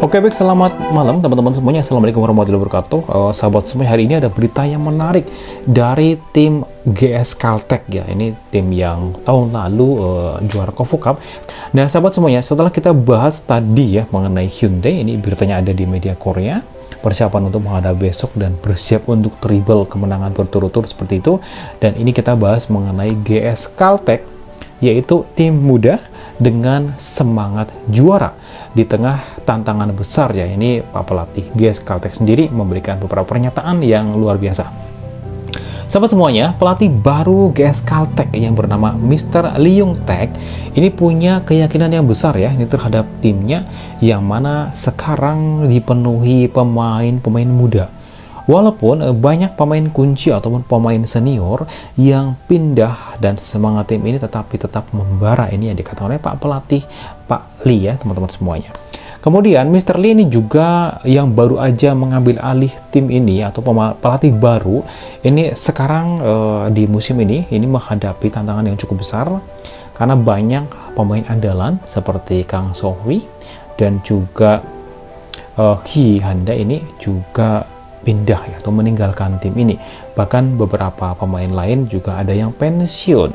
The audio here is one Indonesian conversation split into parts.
Oke, baik, selamat malam teman-teman semuanya. Assalamualaikum warahmatullahi wabarakatuh. Sahabat semua, hari ini ada berita yang menarik dari tim GS Caltech ya. Ini tim yang tahun lalu juara Kofu Cup. Nah, sahabat semuanya, setelah kita bahas tadi ya mengenai Hyundai, ini beritanya ada di media Korea. Persiapan untuk menghadapi besok dan bersiap untuk treble kemenangan berturut-turut seperti itu. Dan ini kita bahas mengenai GS Caltech, yaitu tim muda dengan semangat juara di tengah tantangan besar ya. Ini Pak Pelatih GS Caltech sendiri memberikan beberapa pernyataan yang luar biasa. Sahabat semuanya, pelatih baru GS Caltech yang bernama Mr. Lee Yong Taek ini punya keyakinan yang besar ya ini terhadap timnya yang mana sekarang dipenuhi pemain-pemain muda. Walaupun banyak pemain kunci ataupun pemain senior yang pindah dan semangat tim ini tetap membara, ini yang dikatakan oleh Pak Pelatih Pak Lee ya teman-teman semuanya. Kemudian Mr. Lee ini juga yang baru aja mengambil alih tim ini atau pelatih baru ini sekarang di musim ini menghadapi tantangan yang cukup besar karena banyak pemain andalan seperti Kang So-hui dan juga Hee Han-da ini juga pindah ya atau meninggalkan tim ini. Bahkan beberapa pemain lain juga ada yang pensiun.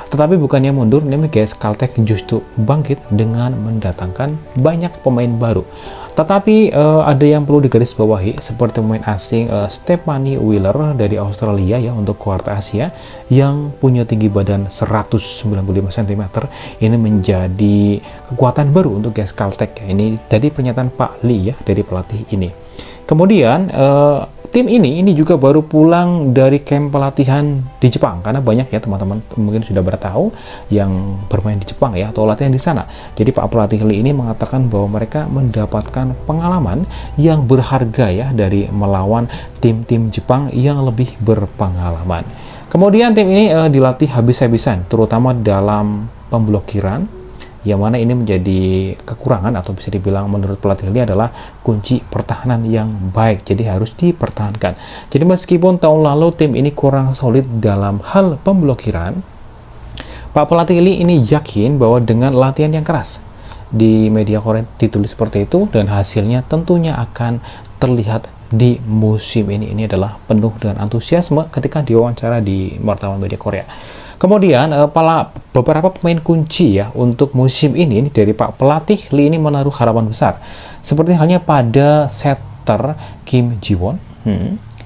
Tetapi bukannya mundur, ini GS Caltech justru bangkit dengan mendatangkan banyak pemain baru. Tetapi ada yang perlu digarisbawahi seperti pemain asing Stephanie Wheeler dari Australia ya untuk kuarta Asia yang punya tinggi badan 195 cm. Ini menjadi kekuatan baru untuk GS Caltech ya. Ini dari pernyataan Pak Lee ya dari pelatih ini. Kemudian tim ini juga baru pulang dari camp pelatihan di Jepang karena banyak ya teman-teman mungkin sudah bertahu yang bermain di Jepang ya atau latihan di sana. Jadi Pak Pelatih Lee ini mengatakan bahwa mereka mendapatkan pengalaman yang berharga ya dari melawan tim-tim Jepang yang lebih berpengalaman. Kemudian tim ini dilatih habis-habisan terutama dalam pemblokiran, yang mana ini menjadi kekurangan atau bisa dibilang menurut pelatih Lee adalah kunci pertahanan yang baik, jadi harus dipertahankan. Jadi meskipun tahun lalu tim ini kurang solid dalam hal pemblokiran, Pak Pelatih Lee ini yakin bahwa dengan latihan yang keras di media Korea ditulis seperti itu dan hasilnya tentunya akan terlihat di musim ini. Ini adalah penuh dengan antusiasme ketika diwawancara di wartawan media Korea. Kemudian beberapa pemain kunci ya untuk musim ini dari Pak Pelatih Lee ini menaruh harapan besar. Seperti halnya pada setter Kim Ji-won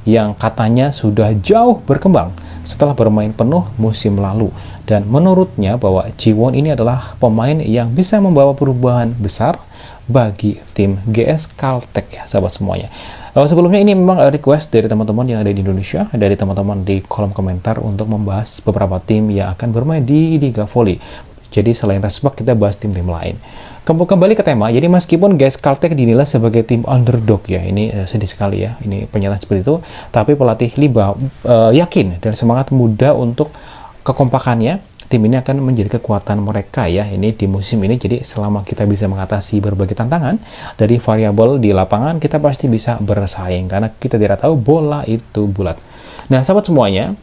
yang katanya sudah jauh berkembang setelah bermain penuh musim lalu. Dan menurutnya bahwa Ji-won ini adalah pemain yang bisa membawa perubahan besar bagi tim GS Caltech ya sahabat semuanya. Sebelumnya ini memang request dari teman-teman yang ada di Indonesia, dari teman-teman di kolom komentar untuk membahas beberapa tim yang akan bermain di Liga Volley. Jadi selain Rasbak kita bahas tim-tim lain. Kembali ke tema, jadi meskipun GS Caltech dinilai sebagai tim underdog ya, ini sedih sekali ya, ini pernyataan seperti itu. Tapi pelatih Lee yakin dan semangat muda untuk kekompakannya. Tim ini akan menjadi kekuatan mereka ya ini di musim ini. Jadi selama kita bisa mengatasi berbagai tantangan dari variabel di lapangan, kita pasti bisa bersaing karena kita tidak tahu bola itu bulat. Nah, sahabat semuanya,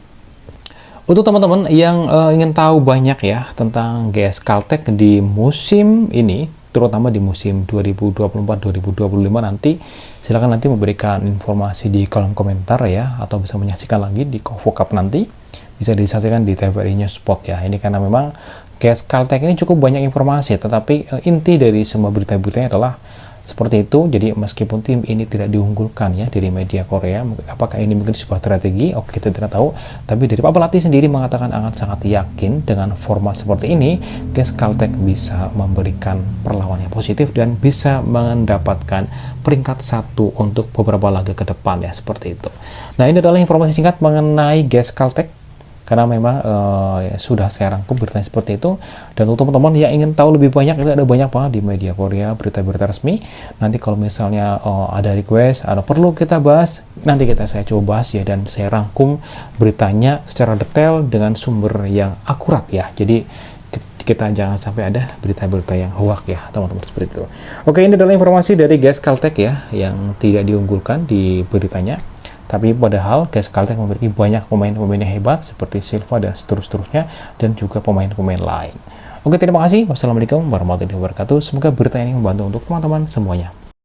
untuk teman-teman yang ingin tahu banyak ya tentang GS Caltech di musim ini, terutama di musim 2024-2025 nanti, silakan nanti memberikan informasi di kolom komentar ya, atau bisa menyaksikan lagi di Kofu Cup nanti. Bisa disaksikan di TVRI News Spot ya. Ini karena memang GS Caltech ini cukup banyak informasi, tetapi inti dari semua berita-beritanya adalah seperti itu. Jadi meskipun tim ini tidak diunggulkan ya dari media Korea, apakah ini mungkin sebuah strategi? Oke, kita tidak tahu. Tapi dari Pak Pelatih sendiri mengatakan sangat yakin dengan format seperti ini, GS Caltech bisa memberikan perlawanan yang positif dan bisa mendapatkan peringkat 1 untuk beberapa laga ke depan ya, seperti itu. Nah, ini adalah informasi singkat mengenai GS Caltech. Karena memang sudah saya rangkum beritanya seperti itu. Dan untuk teman-teman yang ingin tahu lebih banyak, itu ada banyak banget di media Korea, berita-berita resmi. Nanti kalau misalnya ada request, ada perlu kita bahas, nanti saya coba bahas ya. Dan saya rangkum beritanya secara detail dengan sumber yang akurat ya. Jadi kita jangan sampai ada berita-berita yang hoax ya teman-teman, seperti itu. Oke, ini adalah informasi dari GS Caltech ya, yang tidak diunggulkan di beritanya. Tapi padahal GS Caltech memiliki banyak pemain-pemain yang hebat seperti Silva dan seterusnya, dan juga pemain-pemain lain. Oke, terima kasih. Wassalamualaikum warahmatullahi wabarakatuh. Semoga berita ini membantu untuk teman-teman semuanya.